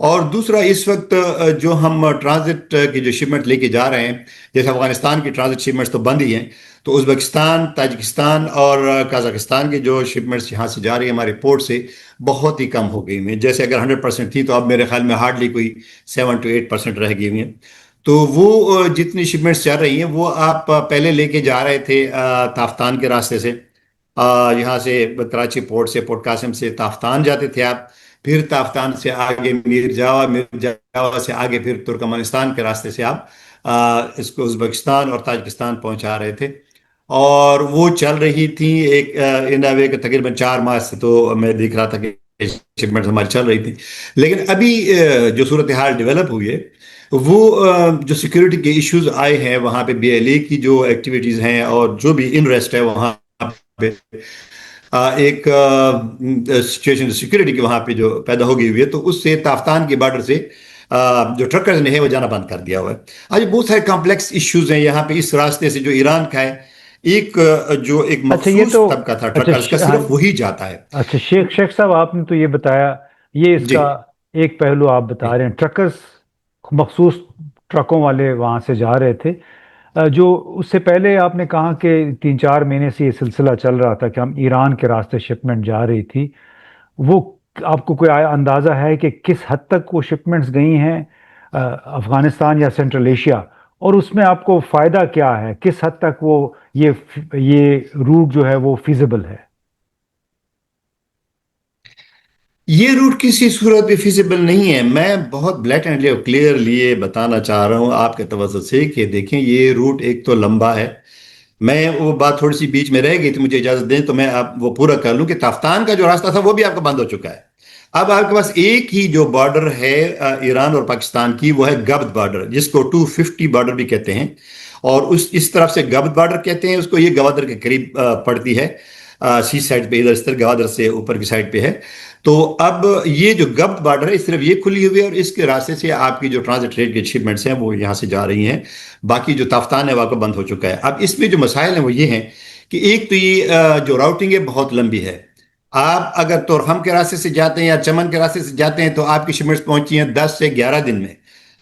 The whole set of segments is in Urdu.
اور دوسرا اس وقت جو ہم ٹرانزٹ کی جو شپمنٹ لے کے جا رہے ہیں، جیسے افغانستان کی ٹرانزٹ شپمنٹس تو بند ہی ہیں، تو ازبکستان، تاجکستان اور قازقستان کی جو شپمنٹس یہاں سے جا رہی ہیں ہمارے پورٹ سے، بہت ہی کم ہو گئی ہیں۔ جیسے اگر 100% تھی تو اب میرے خیال میں ہارڈلی کوئی 7 to 8% رہ گئی ہوئی ہیں۔ تو وہ جتنی شپمنٹس چل رہی ہیں وہ آپ پہلے لے کے جا رہے تھے تافتان کے راستے سے، یہاں سے کراچی پورٹ سے، پورٹ قاسم سے تافتان جاتے تھے آپ، پھر تافتان سے آگے میر جاوا، میر جاوا سے آگے پھر ترکمانستان کے راستے سے آپ اس کو ازبکستان اور تاجکستان پہنچا رہے تھے، اور وہ چل رہی تھی ایک ان اے وے کہ تقریباً 4 ماہ سے تو میں دیکھ رہا تھا کہ شپمنٹ ہماری چل رہی تھی۔ لیکن ابھی جو صورتحال ڈیولپ ہوئی ہے، وہ جو سیکورٹی کے ایشوز آئے ہیں وہاں پہ، بی ایل اے کی جو ایکٹیویٹیز ہیں اور جو بھی انریسٹ ہے وہاں پہ، ایک سچویشن سیکورٹی کی وہاں پہ جو پیدا ہو گئی ہوئی ہے، تو اس سے تافتان کے بارڈر سے جو ٹرکرز نے ہے وہ جانا بند کر دیا ہوا ہے۔ آج بہت سارے کمپلیکس ایشوز ہیں یہاں پہ، اس راستے سے جو ایران کا ہے، ایک جو ایک اچھا یہ مخصوص تو طبقہ تھا اچھا ٹرکرز کا، ہاں، صرف وہی جاتا ہے۔ اچھا شیخ صاحب، آپ نے تو یہ بتایا، یہ اس جی کا ایک پہلو آپ بتا رہے ہیں، ٹرکرز مخصوص ٹرکوں والے وہاں سے جا رہے تھے۔ جو اس سے پہلے آپ نے کہا کہ 3 4 مہینے سے یہ سلسلہ چل رہا تھا کہ ہم ایران کے راستے شپمنٹ جا رہی تھی، وہ آپ کو کوئی اندازہ ہے کہ کس حد تک وہ شپمنٹس گئی ہیں افغانستان یا سینٹرل ایشیا، اور اس میں آپ کو فائدہ کیا ہے، کس حد تک وہ یہ روٹ جو ہے وہ فیزیبل ہے؟ یہ روٹ کسی صورت بھی فیزیبل نہیں ہے۔ میں بہت بلیک اینڈلی اور کلیئرلی یہ بتانا چاہ رہا ہوں آپ کے توجہ سے کہ دیکھیں، یہ روٹ ایک تو لمبا ہے۔ میں وہ بات تھوڑی سی بیچ میں رہ گئی تھی، مجھے اجازت دیں تو میں اب وہ پورا کر لوں کہ تافتان کا جو راستہ تھا وہ بھی آپ کا بند ہو چکا ہے۔ اب آپ کے پاس ایک ہی جو بارڈر ہے ایران اور پاکستان کی، وہ ہے گبد بارڈر، جس کو 250 بارڈر بھی کہتے ہیں، اور اس طرف سے گبد بارڈر کہتے ہیں اس کو، یہ گوادر کے قریب پڑتی ہے، سی سائڈ پہ، ادھر اس طرح گوادر سے اوپر کی سائڈ پہ ہے۔ تو اب یہ جو گبد بارڈر ہے، صرف یہ کھلی ہوئی ہے، اور اس کے راستے سے آپ کی جو ٹرانزٹ ریٹ کی شپمنٹس ہیں وہ یہاں سے جا رہی ہیں۔ باقی جو تافتان ہے وہ آپ کو بند ہو چکا ہے۔ اب اس میں جو مسائل ہیں وہ یہ ہیں کہ ایک تو یہ جو راؤٹنگ ہے بہت لمبی ہے۔ آپ اگر تورخم کے راستے سے جاتے ہیں یا چمن کے راستے سے جاتے ہیں تو آپ کی شپمنٹس پہنچی ہیں 10 سے 11 دن میں۔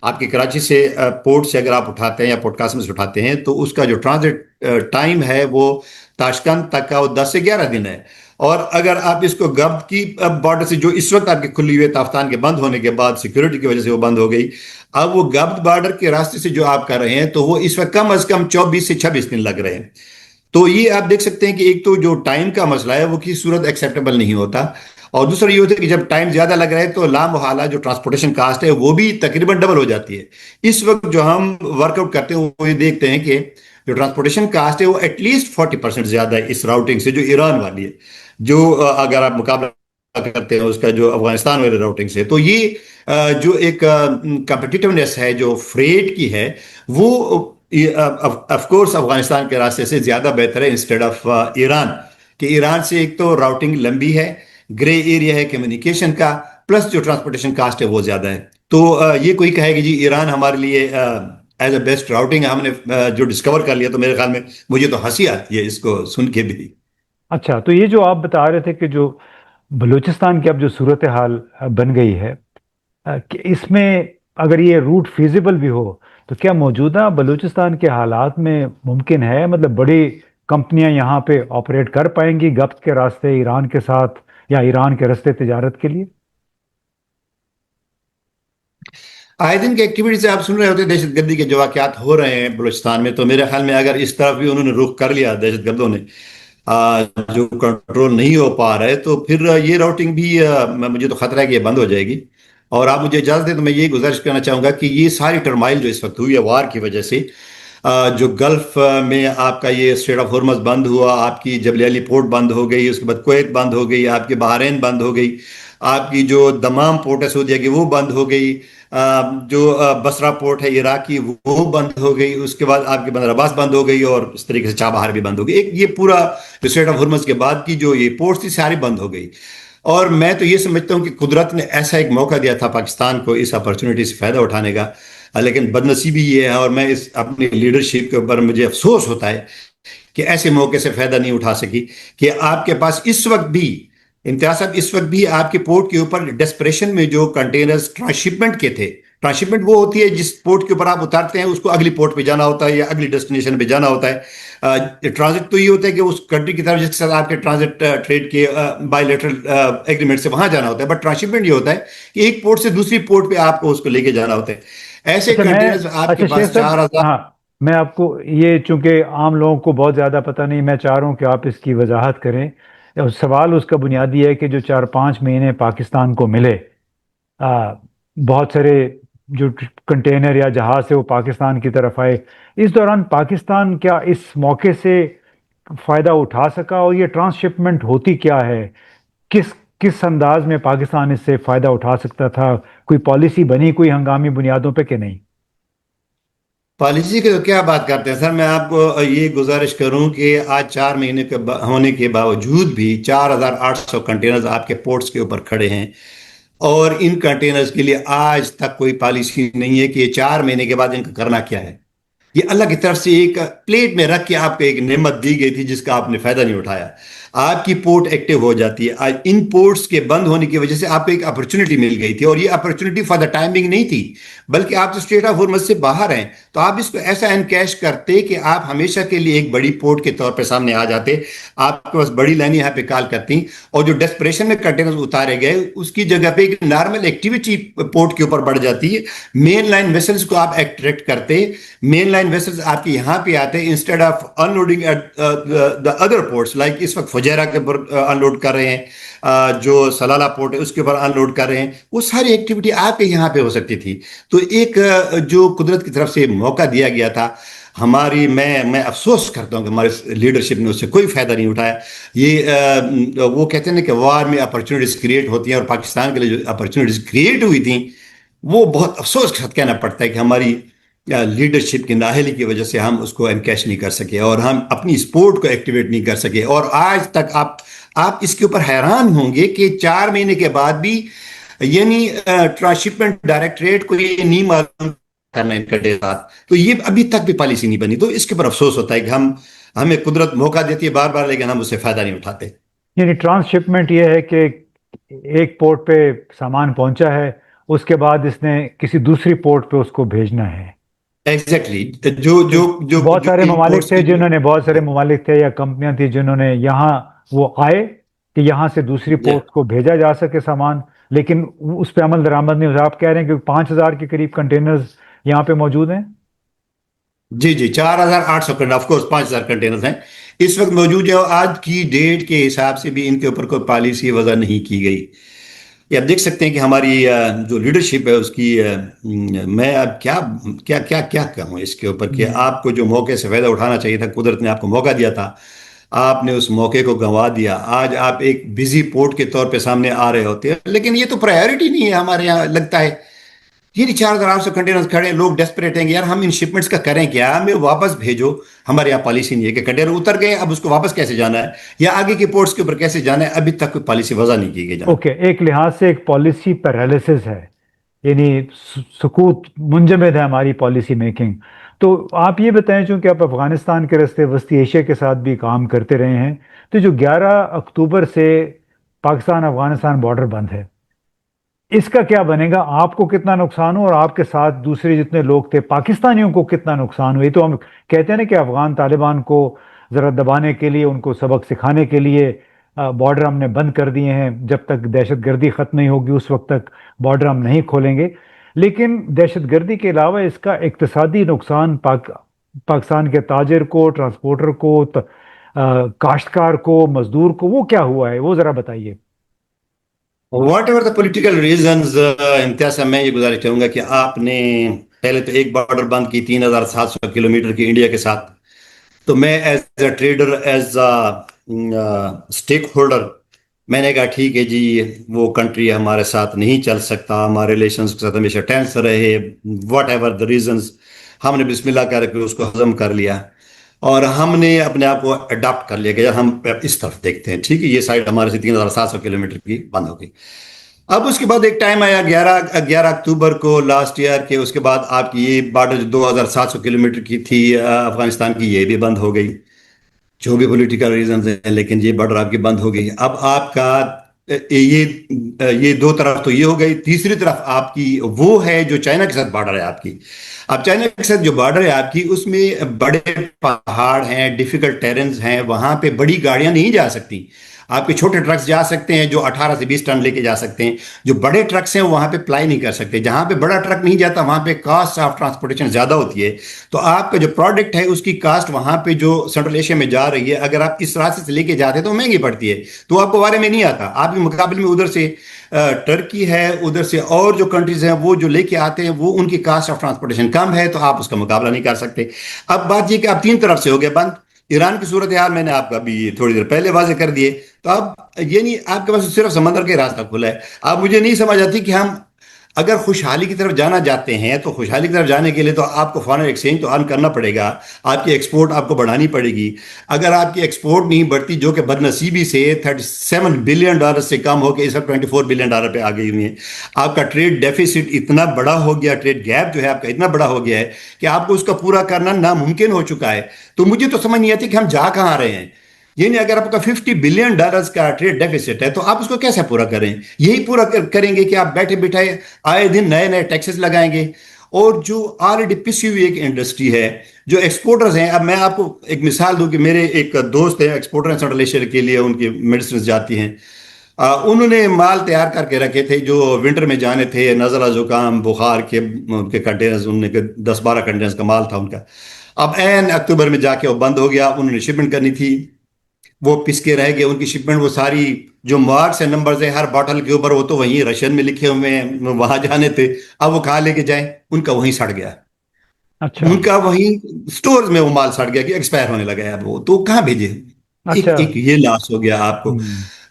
آپ کی کراچی سے پورٹ سے اگر آپ اٹھاتے ہیں یا پورٹ قاسم سے اٹھاتے ہیں تو اس کا جو ٹرانزٹ ٹائم ہے وہ تاشکند تک کا وہ 10 سے 11 دن ہے۔ اور اگر آپ اس کو گبد کی بارڈر سے، جو اس وقت آپ کی کھلی ہوئی تافتان کے بند ہونے کے بعد سیکورٹی کی وجہ سے وہ بند ہو گئی، اب وہ گبد بارڈر کے راستے سے جو آپ کر رہے ہیں تو وہ اس وقت کم از کم 24 سے 26 دن لگ رہے ہیں۔ تو یہ آپ دیکھ سکتے ہیں کہ ایک تو جو ٹائم کا مسئلہ ہے وہ کسی صورت ایکسیپٹیبل نہیں ہوتا، اور دوسرا یہ ہوتا ہے کہ جب ٹائم زیادہ لگ رہا ہے تو لامحالہ جو ٹرانسپورٹیشن کاسٹ ہے وہ بھی تقریباً ڈبل ہو جاتی ہے۔ اس وقت جو ہم ورک آؤٹ کرتے ہیں وہ یہ دیکھتے ہیں کہ جو ٹرانسپورٹیشن کاسٹ ہے وہ ایٹ لیسٹ 40% زیادہ ہے اس راؤٹنگ سے جو ایران والی ہے، جو اگر آپ مقابلہ کرتے ہیں اس کا جو افغانستان والی راؤٹنگ سے، تو یہ جو ایک کمپٹیٹونیس ہے جو فریٹ کی ہے، وہ آف کورس افغانستان کے راستے سے زیادہ بہتر ہے انسٹیڈ آف ایران، کہ ایران سے ایک تو راؤٹنگ لمبی ہے، گرے ایریا ہے کمیونیکیشن کا، پلس جو ٹرانسپورٹیشن کاسٹ ہے وہ زیادہ ہے۔ تو یہ کوئی کہے کہ جی ایران ہمارے لیے ایز اے بیسٹ راؤٹنگ ہم نے جو ڈسکور کر لیا، تو میرے خیال میں مجھے تو ہنسی آتی ہے اس کو سن کے بھی۔ اچھا، تو یہ جو آپ بتا رہے تھے کہ جو بلوچستان کی اب جو صورتحال بن گئی ہے، کہ اس میں اگر یہ روٹ فیزیبل بھی ہو تو کیا موجودہ بلوچستان کے حالات میں ممکن ہے، مطلب بڑی کمپنیاں یہاں پہ آپریٹ کر پائیں گی گبت کے راستے ایران کے ساتھ یا ایران کے راستے تجارت کے لیے؟ آئے دن کی ایکٹیویٹی سے آپ سن رہے ہوتے ہیں دہشت گردی کے جو واقعات ہو رہے ہیں بلوچستان میں، تو میرے خیال میں اگر اس طرف بھی انہوں نے رخ کر لیا دہشت گردوں نے، جو کنٹرول نہیں ہو پا رہے، تو پھر یہ راؤٹنگ بھی مجھے تو خطرہ ہے کہ یہ بند ہو جائے گی۔ اور آپ مجھے اجازت دیں تو میں یہ گزارش کرنا چاہوں گا کہ یہ ساری ٹرمائل جو اس وقت ہوئی ہے وار کی وجہ سے، جو گلف میں آپ کا یہ اسٹریٹ آف ہرمز بند ہوا، آپ کی جبل علی پورٹ بند ہو گئی، اس کے بعد کویت بند ہو گئی، آپ کی بحرین بند ہو گئی، آپ کی جو دمام پورٹ ہے سعودیہ کی وہ بند ہو گئی، جو بصرہ پورٹ ہے عراقی وہ بند ہو گئی، اس کے بعد آپ کی بندر عباس بند ہو گئی، اور اس طریقے سے چابہار بھی بند ہو گئی۔ ایک یہ پورا اسٹریٹ آف ہرمز کے بعد کی جو یہ پورٹس تھی ساری بند ہو گئی۔ اور میں تو یہ سمجھتا ہوں کہ قدرت نے ایسا ایک موقع دیا تھا پاکستان کو اس اپرچونٹی سے فائدہ اٹھانے کا، لیکن بدنصیبی یہ ہے، اور میں اس اپنی لیڈرشپ کے اوپر مجھے افسوس ہوتا ہے کہ ایسے موقع سے فائدہ نہیں اٹھا سکی، کہ آپ کے پاس اس وقت بھی امتیاز صاحب، اس وقت بھی آپ کے پورٹ کے اوپر ڈسپریشن میں جو کنٹینرز ٹرانسشپمنٹ کے تھے، ٹرانسشپمنٹ وہ ہوتی ہے جس پورٹ کے اوپر آپ اتارتے ہیں اس کو اگلی پورٹ پہ جانا ہوتا ہے یا اگلی ڈیسٹینیشن پہ جانا ہوتا ہے. ٹرانزٹ تو یہ ہوتا ہے کہ اس کنٹری کی طرف جس کے ساتھ آپ کے ٹرانزٹ ٹریڈ کے بائی لیٹرل ایگریمنٹ سے وہاں جانا ہوتا ہے. بٹ ٹرانسشپمنٹ یہ ہوتا ہے کہ ایک پورٹ سے دوسری پورٹ پہ آپ کو اس کو لے کے جانا ہوتا ہے. ایسے اچھا میں کنٹینرز آپ کے اچھا شیخ پاس صاحب، 4,000. ہاں میں آپ کو یہ چونکہ عام لوگوں کو بہت زیادہ پتہ نہیں، میں چاہ رہا ہوں کہ آپ اس کی وضاحت کریں. سوال اس کا بنیادی ہے کہ جو 4-5 مہینے پاکستان کو ملے، آ، بہت سارے جو کنٹینر یا جہاز سے وہ پاکستان کی طرف آئے، اس دوران پاکستان کیا اس موقع سے فائدہ اٹھا سکا؟ اور یہ ٹرانس شپمنٹ ہوتی کیا ہے؟ کس کس انداز میں پاکستان اس سے فائدہ اٹھا سکتا تھا؟ کوئی پالیسی بنی کوئی ہنگامی بنیادوں پہ کہ نہیں؟ پالیسی کی تو کیا بات کرتے ہیں سر. میں آپ کو یہ گزارش کروں کہ آج 4 مہینے کے ہونے کے باوجود بھی 4,800 کنٹینرز آپ کے پورٹس کے اوپر کھڑے ہیں. اور ان کنٹینرز کے لیے آج تک کوئی پالیسی نہیں ہے کہ یہ 4 مہینے کے بعد ان کا کرنا کیا ہے. یہ اللہ کی طرف سے ایک پلیٹ میں رکھ کے آپ کو ایک نعمت دی گئی تھی جس کا آپ نے فائدہ نہیں اٹھایا. آپ کی پورٹ ایکٹیو ہو جاتی ہے. آج ان پورٹس کے بند ہونے کی وجہ سے آپ کو ایک اپرچونٹی مل گئی تھی، اور یہ اپرچونٹی فار دا ٹائمنگ نہیں تھی بلکہ آپ تو اسٹریٹ آف ہارمز سے باہر ہیں. تو آپ اس کو ایسا انکیش کرتے کہ آپ ہمیشہ کے لیے ایک بڑی پورٹ کے طور پہ سامنے آ جاتے. آپ کے پاس بڑی لائنیں یہاں پہ کال کرتی، اور جو ڈسپریشن میں کنٹینر اتارے گئے اس کی جگہ پہ ایک نارمل ایکٹیویٹی پورٹ کے اوپر بڑھ جاتی ہے. مین لائن ویسلز کو آپ ایکٹریکٹ کرتے، مین لائن ویسلز آپ کے یہاں پہ آتے instead of unloading at the other ports. Like اس وقت فجیرہ کے اوپر ان لوڈ کر رہے ہیں، جو سلالہ پورٹ ہے اس کے اوپر ان لوڈ کر رہے ہیں. وہ ساری ایکٹیویٹی آپ کے یہاں پہ ہو سکتی تھی. تو ایک جو قدرت کی طرف سے موقع دیا گیا تھا، ہماری میں افسوس کرتا ہوں کہ ہماری لیڈرشپ نے اس سے کوئی فائدہ نہیں اٹھایا. یہ وہ کہتے ہیں نا کہ وار میں اپرچونٹیز کریٹ ہوتی ہیں، اور پاکستان کے لیے جو اپرچونٹیز کریٹ ہوئی تھیں وہ بہت افسوس کے ساتھ کہنا پڑتا ہے کہ ہماری لیڈرشپ کی نااہلی کی وجہ سے ہم اس کو انکیش نہیں کر سکے اور ہم اپنی سپورٹ کو ایکٹیویٹ نہیں کر سکے. اور آج تک آپ اس کے اوپر حیران ہوں گے کہ 4 مہینے کے بعد بھی یعنی ٹرانسشپمنٹ ڈائریکٹریٹ کو یہ نہیں معلوم کرنا ان کے ساتھ. تو یہ ابھی تک بھی پالیسی نہیں بنی. تو اس کے اوپر افسوس ہوتا ہے کہ ہمیں قدرت موقع دیتی ہے بار بار لیکن ہم اس سے فائدہ نہیں اٹھاتے. یعنی ٹرانس شپمنٹ یہ ہے کہ ایک پورٹ پہ سامان پہنچا ہے، اس کے بعد اس نے کسی دوسری پورٹ پہ اس کو بھیجنا ہے. ایگزیکٹلی جو تو جو جو بہت جو سارے ممالک امپورٹس تھے کی جنہوں نے بہت سارے ممالک تھے یا کمپنیاں تھیں جنہوں نے یہاں وہ آئے کہ یہاں سے دوسری جو پورٹ کو بھیجا جا سکے سامان، لیکن اس پہ عمل درآمد نہیں ہوا. آپ کہہ رہے ہیں کہ 5,000 کے قریب کنٹینرز یہاں پہ موجود ہیں. جی جی 4,800 کنٹینر، آف کورس 5,000 کنٹینرز ہیں اس وقت موجود ہے. اور آج کی ڈیٹ کے حساب سے بھی ان کے اوپر کوئی پالیسی وضع نہیں کی گئی. یہ آپ دیکھ سکتے ہیں کہ ہماری جو لیڈرشپ ہے اس کی میں اب کیا کیا کیا کیا کہوں اس کے اوپر کہ ہم، آپ کو جو موقع سے فائدہ اٹھانا چاہیے تھا، قدرت نے آپ کو موقع دیا تھا، آپ نے اس موقع کو گنوا دیا. آج آپ ایک بزی پورٹ کے طور پہ سامنے آ رہے ہوتے ہیں لیکن یہ تو پرائیورٹی نہیں ہے ہمارے یہاں لگتا ہے. یہ 4,800 کنٹینر کھڑے ہیں، لوگ ڈیسپریٹ ہیں کہ یار ہم ان شپمنٹس کا کریں کیا، ہمیں واپس بھیجو. ہمارے یہاں پالیسی نہیں ہے کہ کنٹینر اتر گئے اب اس کو واپس کیسے جانا ہے یا آگے کے پورٹس کے اوپر کیسے جانا ہے. ابھی تک کوئی پالیسی وضع نہیں کی گئی جناب. اوکے، ایک لحاظ سے ایک پالیسی پیرالیسس ہے، یعنی سکوت منجمد ہے ہماری پالیسی میکنگ. تو آپ یہ بتائیں، چونکہ آپ افغانستان کے راستے وسطی ایشیا کے ساتھ بھی کام کرتے رہے ہیں، تو جو 11 اکتوبر سے پاکستان افغانستان بارڈر بند ہے، اس کا کیا بنے گا؟ آپ کو کتنا نقصان ہو اور آپ کے ساتھ دوسرے جتنے لوگ تھے پاکستانیوں کو کتنا نقصان ہوئی؟ تو ہم کہتے ہیں نا کہ افغان طالبان کو ذرا دبانے کے لیے، ان کو سبق سکھانے کے لیے بارڈر ہم نے بند کر دیے ہیں، جب تک دہشت گردی ختم نہیں ہوگی اس وقت تک بارڈر ہم نہیں کھولیں گے. لیکن دہشت گردی کے علاوہ اس کا اقتصادی نقصان پاکستان کے تاجر کو، ٹرانسپورٹر کو، کاشتکار کو، مزدور کو، وہ کیا ہوا ہے وہ ذرا بتائیے. What ever the political reasons, امتیاز صاحب میں یہ گزارش کروں گا کہ آپ نے پہلے تو ایک بارڈر بند کی 3,700 کلومیٹر کی انڈیا کے ساتھ. تو میں as a trader, as a stake holder, میں نے کہا ٹھیک ہے جی وہ کنٹری ہمارے ساتھ نہیں چل سکتا، ہمارے ریلیشنز کے ساتھ ہمیشہ ٹینس رہے، واٹ ایور دا ریزنز. ہم نے بسم اللہ کر کے اس کو ہضم کر لیا اور ہم نے اپنے آپ کو اڈاپٹ کر لیا کہ ہم اس طرف دیکھتے ہیں. ٹھیک ہے، یہ سائڈ ہمارے سے 3,700 کلومیٹر کی بند ہو گئی. اب اس کے بعد ایک ٹائم آیا 11 اکتوبر کو لاسٹ ایئر کے، اس کے بعد آپ کی یہ بارڈر جو 2,700 کلومیٹر کی تھی افغانستان کی، یہ بھی بند ہو گئی جو بھی پولیٹیکل ریزنز ہیں، لیکن یہ بارڈر آپ کی بند ہو گئی. اب آپ کا یہ دو طرف تو یہ ہو گئی. تیسری طرف آپ کی وہ ہے جو چائنا کے ساتھ بارڈر ہے آپ کی. اب چائنا کے ساتھ جو بارڈر ہے آپ کی اس میں بڑے پہاڑ ہیں، ڈیفیکلٹ ٹیرنز ہیں، وہاں پہ بڑی گاڑیاں نہیں جا سکتی. آپ کے چھوٹے ٹرکس جا سکتے ہیں جو 18 سے 20 ٹن لے کے جا سکتے ہیں. جو بڑے ٹرکس ہیں وہاں پہ پلائی نہیں کر سکتے. جہاں پہ بڑا ٹرک نہیں جاتا وہاں پہ کاسٹ آف ٹرانسپورٹیشن زیادہ ہوتی ہے. تو آپ کا جو پروڈکٹ ہے اس کی کاسٹ وہاں پہ جو سینٹرل ایشیا میں جا رہی ہے اگر آپ اس راستے سے لے کے جاتے ہیں تو مہنگی پڑتی ہے. تو آپ کو بارے میں نہیں آتا. آپ کے مقابلے میں ادھر سے ٹرکی ہے، ادھر سے اور جو کنٹریز ہیں وہ جو لے کے آتے ہیں وہ ان کی کاسٹ آف ٹرانسپورٹیشن کم ہے تو آپ اس کا مقابلہ نہیں کر سکتے. اب بات یہ کہ آپ تین طرف سے ہو گئے بند. ایران کی صورتحال میں نے آپ کا ابھی تھوڑی دیر پہلے واضح کر دیے. تو اب یہ نہیں آپ کے پاس صرف سمندر کا راستہ کھلا ہے. اب مجھے نہیں سمجھ آتی کہ ہم اگر خوشحالی کی طرف جانا چاہتے ہیں تو خوشحالی کی طرف جانے کے لیے تو آپ کو فارن ایکسچینج تو ارن کرنا پڑے گا. آپ کی ایکسپورٹ آپ کو بڑھانی پڑے گی. اگر آپ کی ایکسپورٹ نہیں بڑھتی جو کہ بدنصیبی سے $37 بلین سے کم ہو کے اس وقت $24 بلین پہ آ گئی ہوئی ہیں. آپ کا ٹریڈ ڈیفیسٹ اتنا بڑا ہو گیا، ٹریڈ گیپ جو ہے آپ کا اتنا بڑا ہو گیا ہے کہ آپ کو اس کا پورا کرنا ناممکن ہو چکا ہے. تو مجھے تو سمجھ نہیں آتی کہ ہم جا کہاں رہے ہیں. یعنی اگر آپ کا $50 بلین کا ٹریڈ ڈیفیسٹ ہے تو آپ اس کو کیسے پورا کریں؟ یہی پورا کریں گے کہ آپ بیٹھے بیٹھے آئے دن نئے نئے ٹیکسز لگائیں گے. اور جو آلریڈی پسی ہوئی ایک انڈسٹری ہے جو ایکسپورٹرز ہیں. اب میں آپ کو ایک مثال دوں کہ میرے ایک دوست ہیں ایکسپورٹر ہیں سینٹرل ایشیا کے لیے، ان کی میڈیسنز جاتی ہیں. انہوں نے مال تیار کر کے رکھے تھے جو ونٹر میں جانے تھے، نزلہ زکام بخار کے ان کے کنٹینرز، ان نے 10-12 کنٹینرز کا مال تھا ان کا. اب این اکتوبر میں جا کے وہ بند ہو گیا. انہوں نے شپمنٹ کرنی تھی، وہ پس کے رہ گئے. ان کی شپمنٹ وہ ساری جو مارکس ہیں نمبرز ہیں ہر باٹل کے اوپر وہ تو وہیں رشین میں لکھے ہوئے ہیں، وہاں جانے تھے. اب وہ کہاں لے کے جائیں؟ ان کا وہیں سڑ گیا. اچھا ان کا وہیں سٹورز میں وہ مال سڑ گیا کہ ایکسپائر ہونے لگا ہے. اب وہ تو کہاں بھیجے؟ ایک اچھا. ایک یہ لاس ہو گیا آپ کو ہم،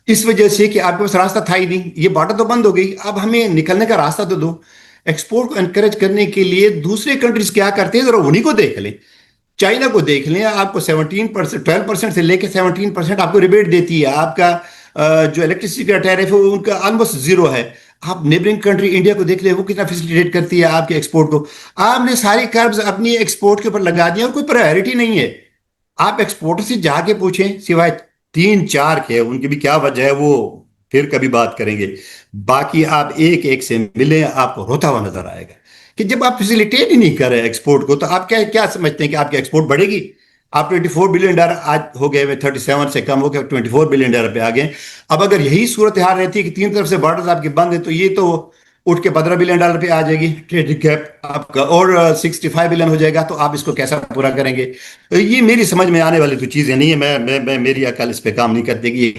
اس وجہ سے کہ آپ کے پاس راستہ تھا ہی نہیں. یہ بارڈر تو بند ہو گئی. اب ہمیں نکلنے کا راستہ تو دو. ایکسپورٹ کو انکریج کرنے کے لیے دوسرے کنٹریز کیا کرتے ہیں ذرا انہیں کو دیکھ لیں. چائنا کو دیکھ لیں. آپ کو 17%، 12% سے لے کے 17% آپ کو ریبیٹ دیتی ہے. آپ کا جو الیکٹریسٹی کا ٹیرف ہے وہ ان کا آلموسٹ زیرو ہے. آپ نیبرنگ کنٹری انڈیا کو دیکھ لیں، وہ کتنا فیسیلیٹیٹ کرتی ہے آپ کے ایکسپورٹ کو. آپ نے ساری کربز اپنی ایکسپورٹ کے اوپر لگا دیا اور کوئی پرائیورٹی نہیں ہے. آپ ایکسپورٹر سے جا کے پوچھیں سوائے 3-4 کے، ان کی بھی کیا وجہ ہے وہ پھر کبھی بات کریں گے. باقی آپ ایک ایک سے ملیں آپ کو روتا ہوا نظر آئے گا کہ جب آپ فیسیلیٹیٹ ہی نہیں کر رہے ایکسپورٹ کو تو آپ کیا کیا سمجھتے ہیں کہ آپ کی ایکسپورٹ بڑھے گی؟ آپ $24 بلین آج ہو گئے ہوئے، 37 سے کم ہو کے $24 بلین پہ آ گئے. اب اگر یہی صورتحال رہتی ہے کہ تین طرف سے بارڈرز آپ کے بند ہیں تو یہ تو اٹھ کے $15 بلین پہ آ جائے گی ٹریڈ گیپ آپ کا، اور 65 بلین ہو جائے گا. تو آپ اس کو کیسا پورا کریں گے؟ یہ میری سمجھ میں آنے والی تو چیزیں نہیں ہیں. میری عقل اس پہ کام نہیں کرتے کہ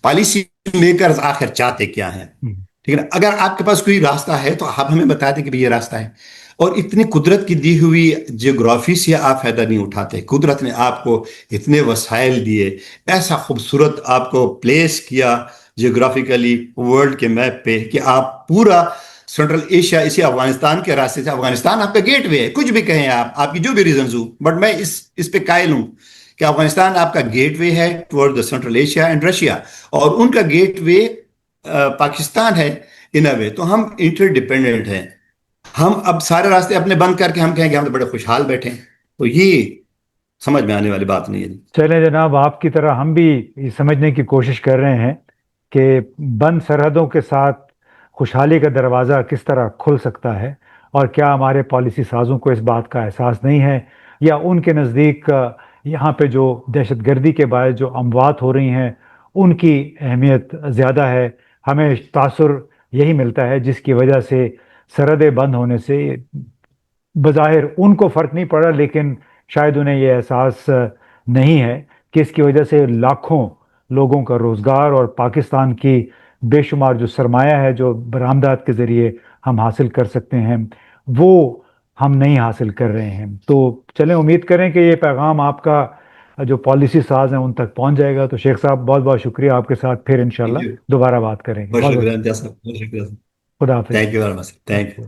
پالیسی میکرز آخر چاہتے کیا ہیں. ٹھیک ہے نا؟ اگر آپ کے پاس کوئی راستہ ہے تو آپ ہمیں بتا دیں کہ یہ راستہ ہے. اور اتنی قدرت کی دی ہوئی جغرافی سے آپ فائدہ نہیں اٹھاتے. قدرت نے آپ کو اتنے وسائل دیے، ایسا خوبصورت آپ کو پلیس کیا جغرافیکلی ورلڈ کے میپ پہ کہ آپ پورا سینٹرل ایشیا اسی افغانستان کے راستے سے، افغانستان آپ کا گیٹ وے ہے. کچھ بھی کہیں آپ کی جو بھی ریزنز ہوں، بٹ میں اس پہ قائل ہوں کہ افغانستان آپ کا گیٹ وے ہے towards the Central Asia and Russia, اور ان کا گیٹ وے پاکستان ہے ان اے وے. تو ہم انٹر ڈیپینڈنٹ ہیں. ہم اب سارے راستے اپنے بند کر کے ہم کہیں کہ ہم تو بڑے خوشحال بیٹھے ہیں، تو یہ سمجھ میں آنے والی بات نہیں ہے. چلیں جناب، آپ کی طرح ہم بھی یہ سمجھنے کی کوشش کر رہے ہیں کہ بند سرحدوں کے ساتھ خوشحالی کا دروازہ کس طرح کھل سکتا ہے، اور کیا ہمارے پالیسی سازوں کو اس بات کا احساس نہیں ہے، یا ان کے نزدیک یہاں پہ جو دہشت گردی کے باعث جو اموات ہو رہی ہیں ان کی اہمیت زیادہ ہے. ہمیں تاثر یہی ملتا ہے جس کی وجہ سے سرحدیں بند ہونے سے بظاہر ان کو فرق نہیں پڑا، لیکن شاید انہیں یہ احساس نہیں ہے کہ اس کی وجہ سے لاکھوں لوگوں کا روزگار اور پاکستان کی بے شمار جو سرمایہ ہے جو برآمدات کے ذریعے ہم حاصل کر سکتے ہیں وہ ہم نہیں حاصل کر رہے ہیں. تو چلیں امید کریں کہ یہ پیغام آپ کا جو پالیسی ساز ہیں ان تک پہنچ جائے گا. تو شیخ صاحب بہت بہت شکریہ، آپ کے ساتھ پھر انشاءاللہ تھینک یو. دوبارہ بات کریں گے. بہت بہت بہت شکریہ امتیاز صاحب، بہت شکریہ. خدا حافظ. Thank you very much. Thank you.